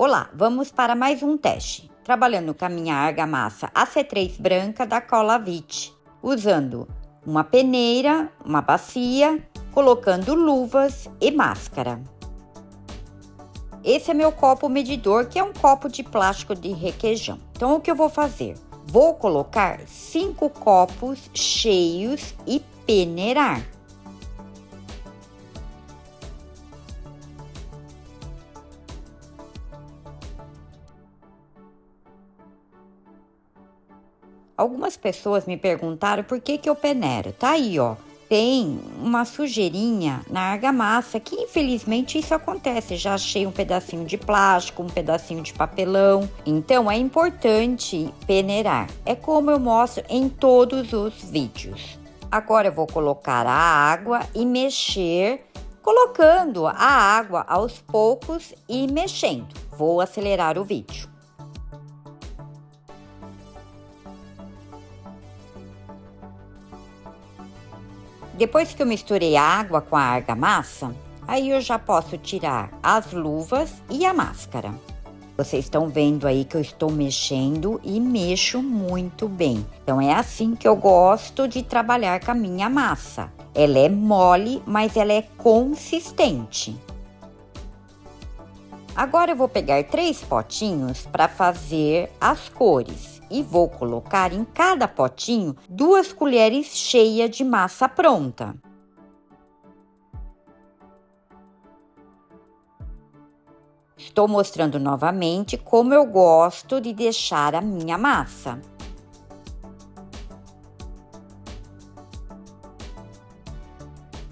Olá, vamos para mais um teste, trabalhando com a minha argamassa AC3 branca da Cola Vit, usando uma peneira, uma bacia, colocando luvas e máscara. Esse é meu copo medidor, que é um copo de plástico de requeijão. Então, o que eu vou fazer? Vou colocar 5 copos cheios e peneirar. Algumas pessoas me perguntaram por que eu peneiro. Tá aí, ó. Tem uma sujeirinha na argamassa, que infelizmente isso acontece. Já achei um pedacinho de plástico, um pedacinho de papelão. Então é importante peneirar. É como eu mostro em todos os vídeos. Agora eu vou colocar a água e mexer, colocando a água aos poucos e mexendo. Vou acelerar o vídeo. Depois que eu misturei a água com a argamassa, aí eu já posso tirar as luvas e a máscara. Vocês estão vendo aí que eu estou mexendo e mexo muito bem. Então é assim que eu gosto de trabalhar com a minha massa. Ela é mole, mas ela é consistente. Agora eu vou pegar 3 potinhos para fazer as cores e vou colocar em cada potinho 2 colheres cheias de massa pronta. Estou mostrando novamente como eu gosto de deixar a minha massa.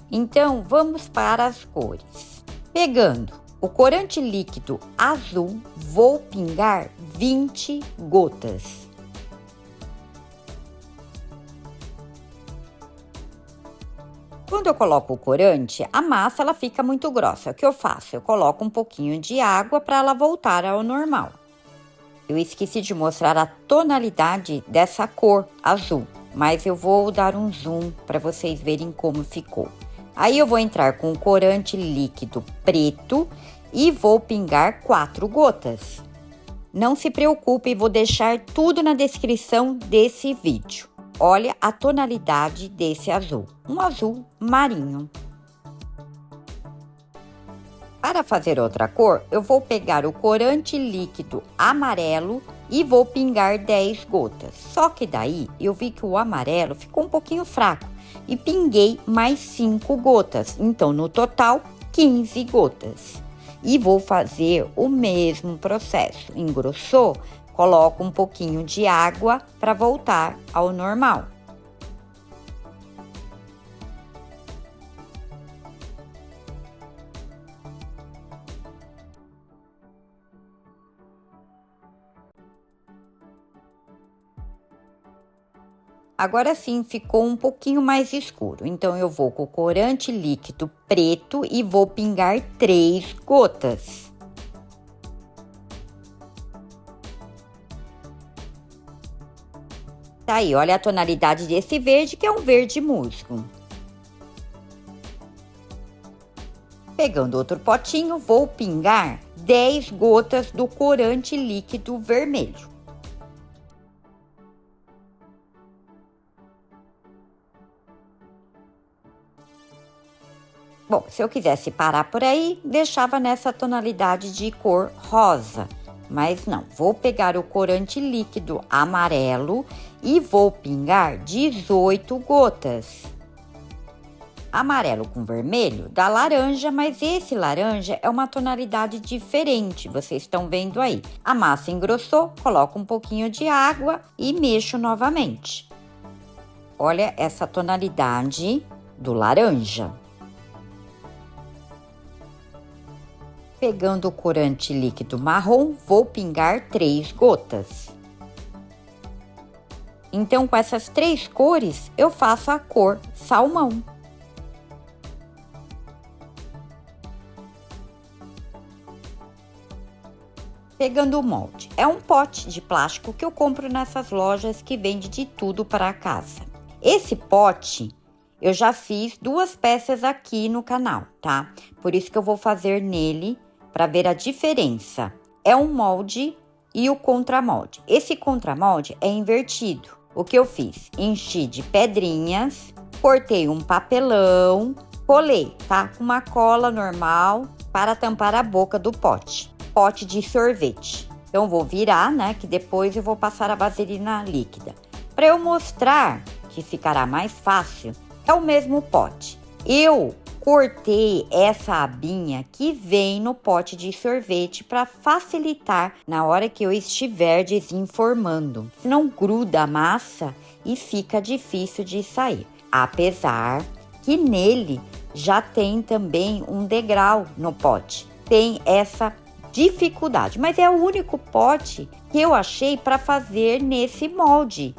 Então, vamos para as cores. Pegando o corante líquido azul, vou pingar 20 gotas. Quando eu coloco o corante, a massa ela fica muito grossa. O que eu faço? Eu coloco um pouquinho de água para ela voltar ao normal. Eu esqueci de mostrar a tonalidade dessa cor azul, mas eu vou dar um zoom para vocês verem como ficou. Aí eu vou entrar com o corante líquido preto e vou pingar 4 gotas. Não se preocupe, vou deixar tudo na descrição desse vídeo. Olha a tonalidade desse azul, um azul marinho. Para fazer outra cor, eu vou pegar o corante líquido amarelo e vou pingar 10 gotas. Só que daí eu vi que o amarelo ficou um pouquinho fraco e pinguei mais 5 gotas. Então, no total, 15 gotas. E vou fazer o mesmo processo. Engrossou, coloco um pouquinho de água para voltar ao normal. Agora sim, ficou um pouquinho mais escuro. Então, eu vou com o corante líquido preto e vou pingar 3 gotas. Tá aí, olha a tonalidade desse verde, que é um verde musgo. Pegando outro potinho, vou pingar 10 gotas do corante líquido vermelho. Bom, se eu quisesse parar por aí, deixava nessa tonalidade de cor rosa. Mas não, vou pegar o corante líquido amarelo e vou pingar 18 gotas. Amarelo com vermelho dá laranja, mas esse laranja é uma tonalidade diferente, vocês estão vendo aí. A massa engrossou, coloco um pouquinho de água e mexo novamente. Olha essa tonalidade do laranja. Pegando o corante líquido marrom, vou pingar 3 gotas. Então, com essas 3 cores, eu faço a cor salmão. Pegando o molde. É um pote de plástico que eu compro nessas lojas que vende de tudo para casa. Esse pote, eu já fiz 2 peças aqui no canal, tá? Por isso que eu vou fazer nele para ver a diferença. é um molde e o contramolde. Esse contramolde é invertido. O que eu fiz? Enchi de pedrinhas, cortei um papelão, colei, tá? Com uma cola normal para tampar a boca do pote. Pote de sorvete. Então, vou virar, né? Que depois eu vou passar a vaselina líquida. Para eu mostrar que ficará mais fácil, é o mesmo pote. Eu cortei essa abinha que vem no pote de sorvete para facilitar na hora que eu estiver desenformando. Senão gruda a massa e fica difícil de sair. Apesar que nele já tem também um degrau no pote. Tem essa dificuldade, mas é o único pote que eu achei para fazer nesse molde,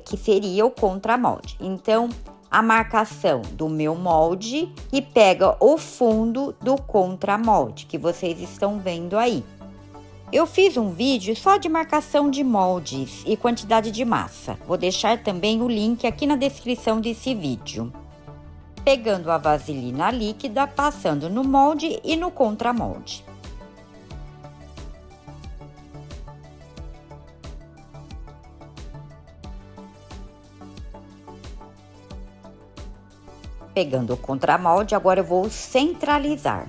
que seria o contramolde. Então, a marcação do meu molde e pega o fundo do contramolde que vocês estão vendo aí. Eu fiz um vídeo só de marcação de moldes e quantidade de massa. Vou deixar também o link aqui na descrição desse vídeo. Pegando a vaselina líquida, passando no molde e no contramolde. Pegando o contramolde, agora eu vou centralizar.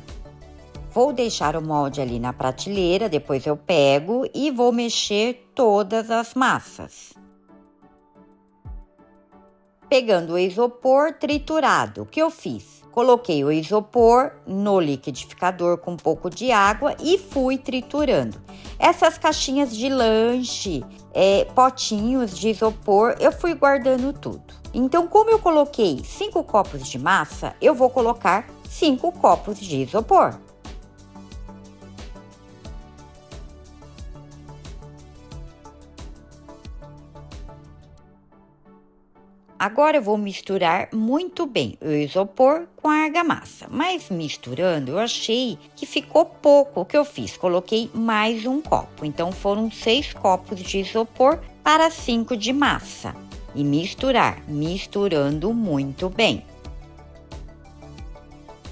Vou deixar o molde ali na prateleira, depois eu pego e vou mexer todas as massas. Pegando o isopor triturado, o que eu fiz? Coloquei o isopor no liquidificador com um pouco de água e fui triturando. Essas caixinhas de lanche, potinhos de isopor, eu fui guardando tudo. Então, como eu coloquei 5 copos de massa, eu vou colocar 5 copos de isopor. Agora eu vou misturar muito bem o isopor com a argamassa, mas misturando eu achei que ficou pouco. O que eu fiz? Coloquei mais um copo, então foram 6 copos de isopor para 5 de massa. E misturando muito bem.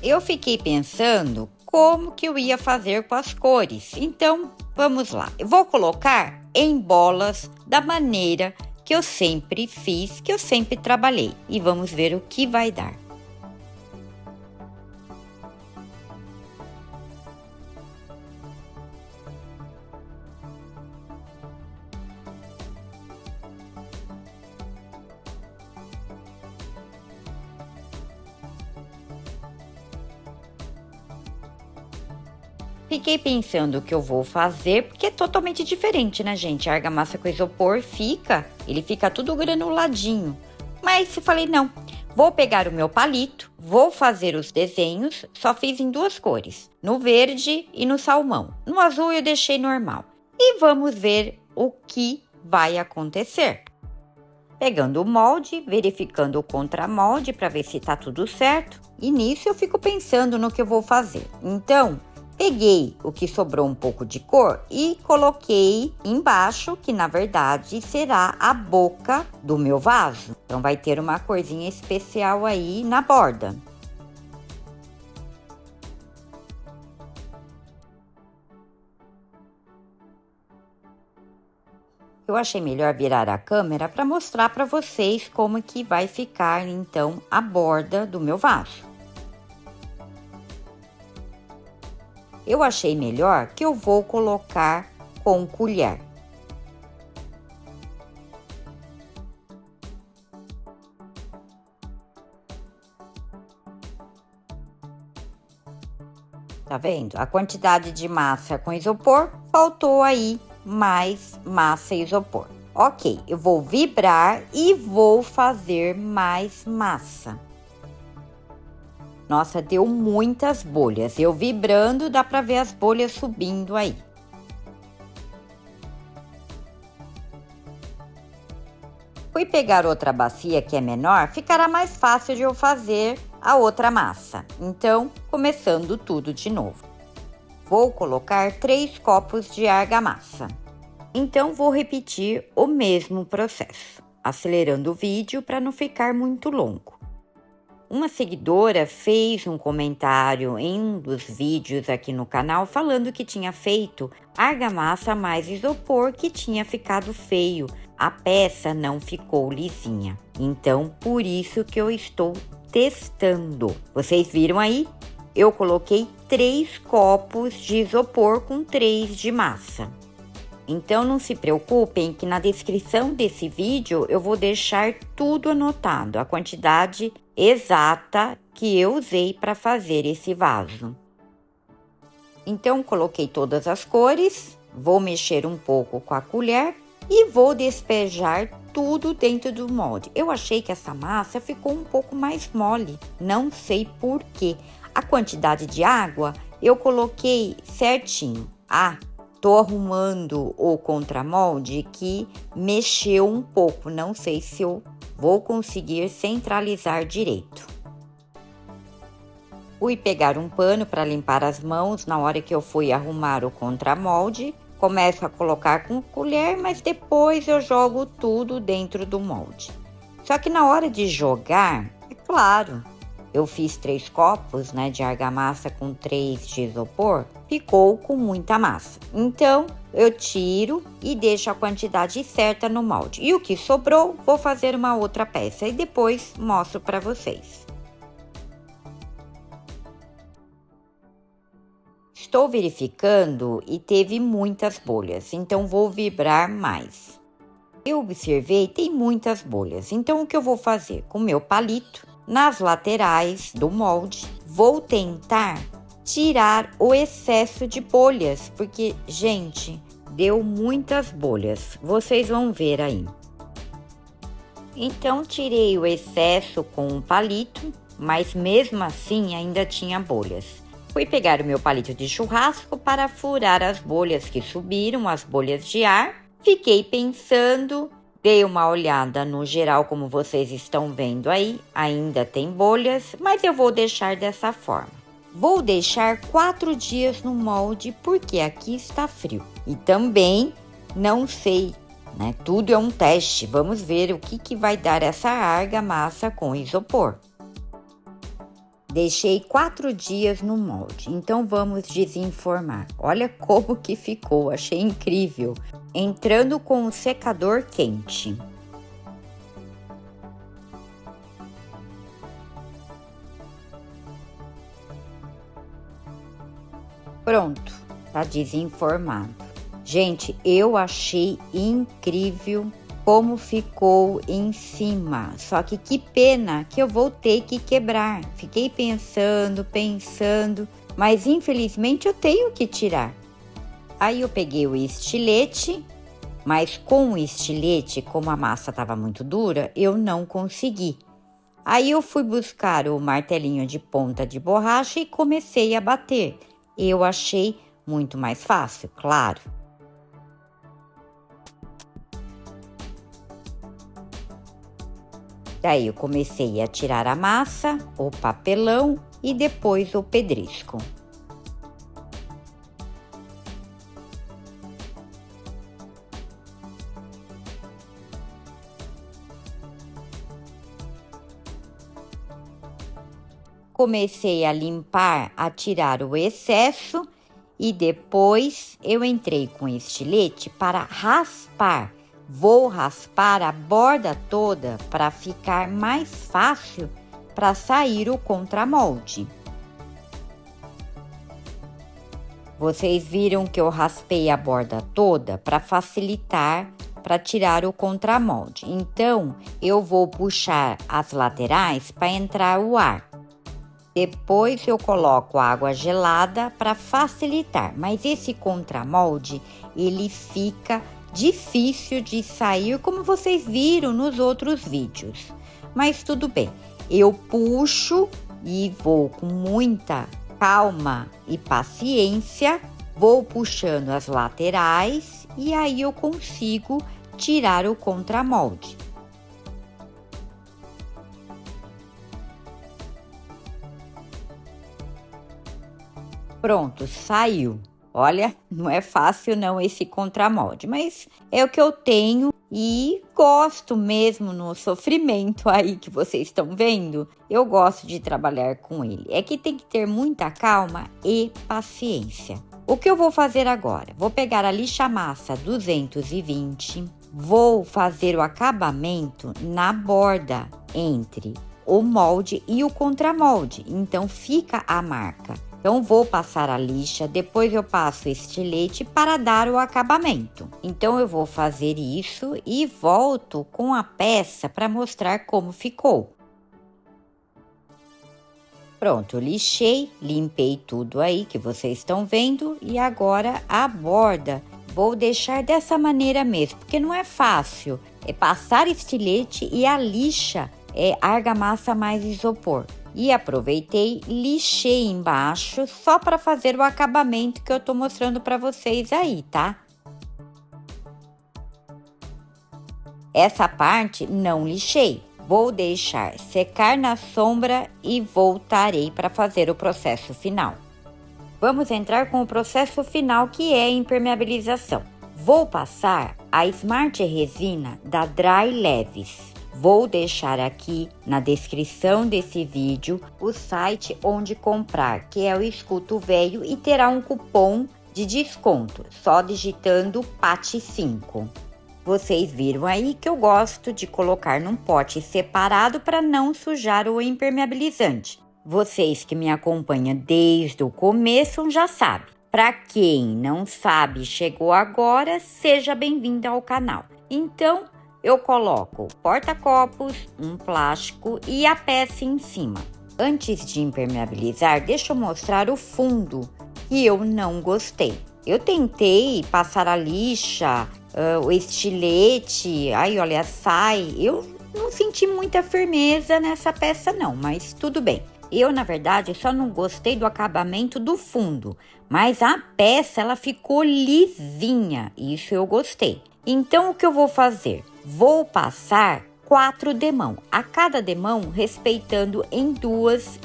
Eu fiquei pensando como que eu ia fazer com as cores, então vamos lá. Eu vou colocar em bolas da maneira que eu sempre fiz, que eu sempre trabalhei. E vamos ver o que vai dar. Fiquei pensando o que eu vou fazer, porque é totalmente diferente, né, gente? A argamassa com isopor ele fica tudo granuladinho. Mas eu falei, não, vou pegar o meu palito, vou fazer os desenhos, só fiz em 2 cores, no verde e no salmão. No azul eu deixei normal. E vamos ver o que vai acontecer. Pegando o molde, verificando o contramolde para ver se tá tudo certo. E nisso eu fico pensando no que eu vou fazer. Então, peguei o que sobrou um pouco de cor e coloquei embaixo, que na verdade será a boca do meu vaso. Então vai ter uma corzinha especial aí na borda. Eu achei melhor virar a câmera para mostrar para vocês como que vai ficar então a borda do meu vaso. Eu achei melhor que eu vou colocar com colher. Tá vendo? A quantidade de massa com isopor, faltou aí mais massa e isopor. Ok, eu vou vibrar e vou fazer mais massa. Nossa, deu muitas bolhas. Eu vibrando, dá pra ver as bolhas subindo aí. Fui pegar outra bacia que é menor, ficará mais fácil de eu fazer a outra massa. Então, começando tudo de novo. Vou colocar 3 copos de argamassa. Então, vou repetir o mesmo processo, acelerando o vídeo para não ficar muito longo. Uma seguidora fez um comentário em um dos vídeos aqui no canal falando que tinha feito argamassa mais isopor, que tinha ficado feio. A peça não ficou lisinha. Então, por isso que eu estou testando. Vocês viram aí? Eu coloquei 3 copos de isopor com 3 de massa. Então, não se preocupem que na descrição desse vídeo eu vou deixar tudo anotado, a quantidade exata que eu usei para fazer esse vaso. Então, coloquei todas as cores, vou mexer um pouco com a colher e vou despejar tudo dentro do molde. Eu achei que essa massa ficou um pouco mais mole, não sei por quê. A quantidade de água eu coloquei certinho. Tô arrumando o contramolde que mexeu um pouco, não sei se eu vou conseguir centralizar direito. Fui pegar um pano para limpar as mãos na hora que eu fui arrumar o contramolde. Começo a colocar com colher, mas depois eu jogo tudo dentro do molde. Só que na hora de jogar, é claro, eu fiz 3 copos, né, de argamassa com 3 de isopor, ficou com muita massa. Então, eu tiro e deixo a quantidade certa no molde. E o que sobrou, vou fazer uma outra peça e depois mostro para vocês. Estou verificando e teve muitas bolhas, então vou vibrar mais. Eu observei, tem muitas bolhas, então o que eu vou fazer? Com o meu palito, nas laterais do molde, vou tentar tirar o excesso de bolhas, porque, gente, deu muitas bolhas, vocês vão ver aí. Então, tirei o excesso com o palito, mas mesmo assim ainda tinha bolhas. Fui pegar o meu palito de churrasco para furar as bolhas que subiram, as bolhas de ar. Fiquei pensando, dei uma olhada no geral, como vocês estão vendo aí. Ainda tem bolhas, mas eu vou deixar dessa forma. Vou deixar 4 dias no molde, porque aqui está frio. E também não sei, né? Tudo é um teste. Vamos ver o que vai dar essa argamassa com isopor. Deixei 4 dias no molde, então vamos desenformar. Olha como que ficou, achei incrível. Entrando com o secador quente. Pronto, tá desenformado. Gente, eu achei incrível como ficou em cima, só que pena que eu vou ter que quebrar. Fiquei pensando, mas infelizmente eu tenho que tirar. Aí eu peguei o estilete, mas com o estilete, como a massa estava muito dura, eu não consegui. Aí eu fui buscar o martelinho de ponta de borracha e comecei a bater. Eu achei muito mais fácil, claro. Daí eu comecei a tirar a massa, o papelão e depois o pedrisco. Comecei a limpar, a tirar o excesso e depois eu entrei com estilete para raspar. Vou raspar a borda toda para ficar mais fácil para sair o contramolde. Vocês viram que eu raspei a borda toda para facilitar para tirar o contramolde. Então, eu vou puxar as laterais para entrar o ar. Depois eu coloco água gelada para facilitar, mas esse contramolde ele fica difícil de sair, como vocês viram nos outros vídeos. Mas tudo bem, eu puxo e vou com muita calma e paciência, vou puxando as laterais e aí eu consigo tirar o contramolde. Pronto, saiu. Olha, não é fácil não esse contramolde, mas é o que eu tenho e gosto mesmo no sofrimento aí que vocês estão vendo. Eu gosto de trabalhar com ele. É que tem que ter muita calma e paciência. O que eu vou fazer agora? Vou pegar a lixa massa 220, vou fazer o acabamento na borda entre o molde e o contramolde, então fica a marca. Então, vou passar a lixa, depois eu passo o estilete para dar o acabamento. Então, eu vou fazer isso e volto com a peça para mostrar como ficou. Pronto, lixei, limpei tudo aí que vocês estão vendo e agora a borda vou deixar dessa maneira mesmo, porque não é fácil. É passar estilete e a lixa é argamassa mais isopor. E aproveitei, lixei embaixo só para fazer o acabamento que eu tô mostrando para vocês aí, tá? Essa parte não lixei. Vou deixar secar na sombra e voltarei para fazer o processo final. Vamos entrar com o processo final, que é a impermeabilização. Vou passar a Smart Resina da Dry Leves. Vou deixar aqui na descrição desse vídeo o site onde comprar, que é o Escuto Velho, e terá um cupom de desconto, só digitando PAT5. Vocês viram aí que eu gosto de colocar num pote separado para não sujar o impermeabilizante. Vocês que me acompanham desde o começo já sabem. Para quem não sabe, chegou agora, seja bem-vindo ao canal. Então, eu coloco porta-copos, um plástico e a peça em cima. Antes de impermeabilizar, deixa eu mostrar o fundo, que eu não gostei. Eu tentei passar a lixa, o estilete, aí olha, sai. Eu não senti muita firmeza nessa peça não, mas tudo bem. Eu, na verdade, só não gostei do acabamento do fundo, mas a peça, ela ficou lisinha, isso eu gostei. Então, o que eu vou fazer? Vou passar 4 demão, a cada demão respeitando em duas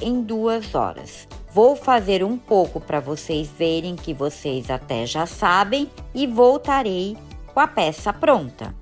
horas. Vou fazer um pouco para vocês verem que vocês até já sabem e voltarei com a peça pronta.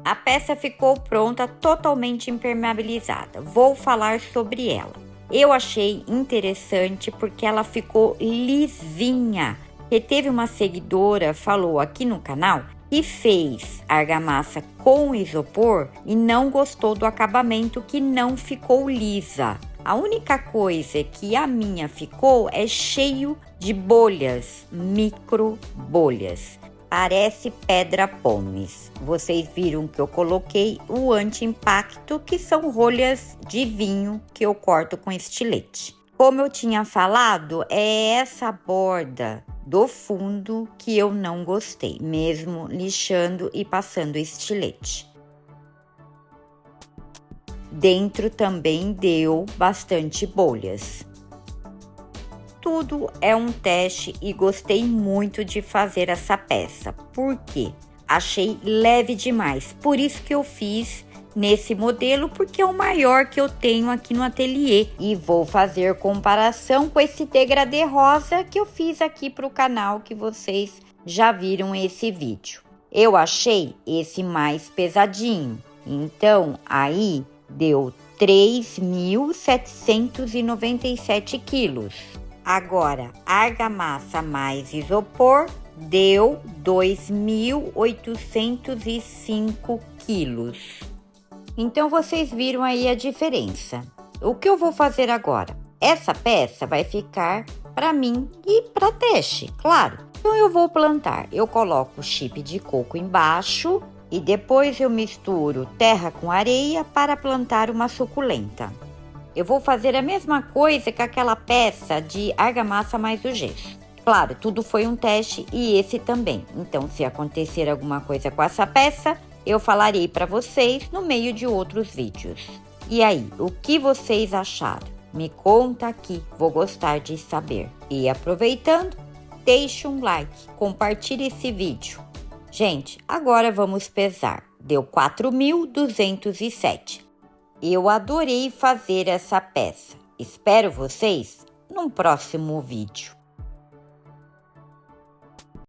A peça ficou pronta, totalmente impermeabilizada. Vou falar sobre ela. Eu achei interessante porque ela ficou lisinha. E teve uma seguidora, falou aqui no canal, que fez argamassa com isopor e não gostou do acabamento, que não ficou lisa. A única coisa que a minha ficou é cheio de bolhas, micro bolhas. Parece pedra pomes. Vocês viram que eu coloquei o anti-impacto, que são rolhas de vinho que eu corto com estilete. Como eu tinha falado, é essa borda do fundo que eu não gostei, mesmo lixando e passando estilete. Dentro também deu bastante bolhas. Tudo é um teste e gostei muito de fazer essa peça. Por quê? Achei leve demais. Por isso que eu fiz nesse modelo, porque é o maior que eu tenho aqui no ateliê. E vou fazer comparação com esse degradê rosa que eu fiz aqui para o canal, que vocês já viram esse vídeo. Eu achei esse mais pesadinho. Então, aí deu 3.797 quilos. Agora, argamassa mais isopor deu 2.805 quilos. Então, vocês viram aí a diferença. O que eu vou fazer agora? Essa peça vai ficar para mim e para teste, claro. Então, eu vou plantar. Eu coloco chip de coco embaixo e depois eu misturo terra com areia para plantar uma suculenta. Eu vou fazer a mesma coisa que aquela peça de argamassa mais o gesso. Claro, tudo foi um teste e esse também. Então, se acontecer alguma coisa com essa peça, eu falarei para vocês no meio de outros vídeos. E aí, o que vocês acharam? Me conta aqui, vou gostar de saber. E aproveitando, deixe um like, compartilhe esse vídeo. Gente, agora vamos pesar. Deu 4.207. Eu adorei fazer essa peça. Espero vocês num próximo vídeo.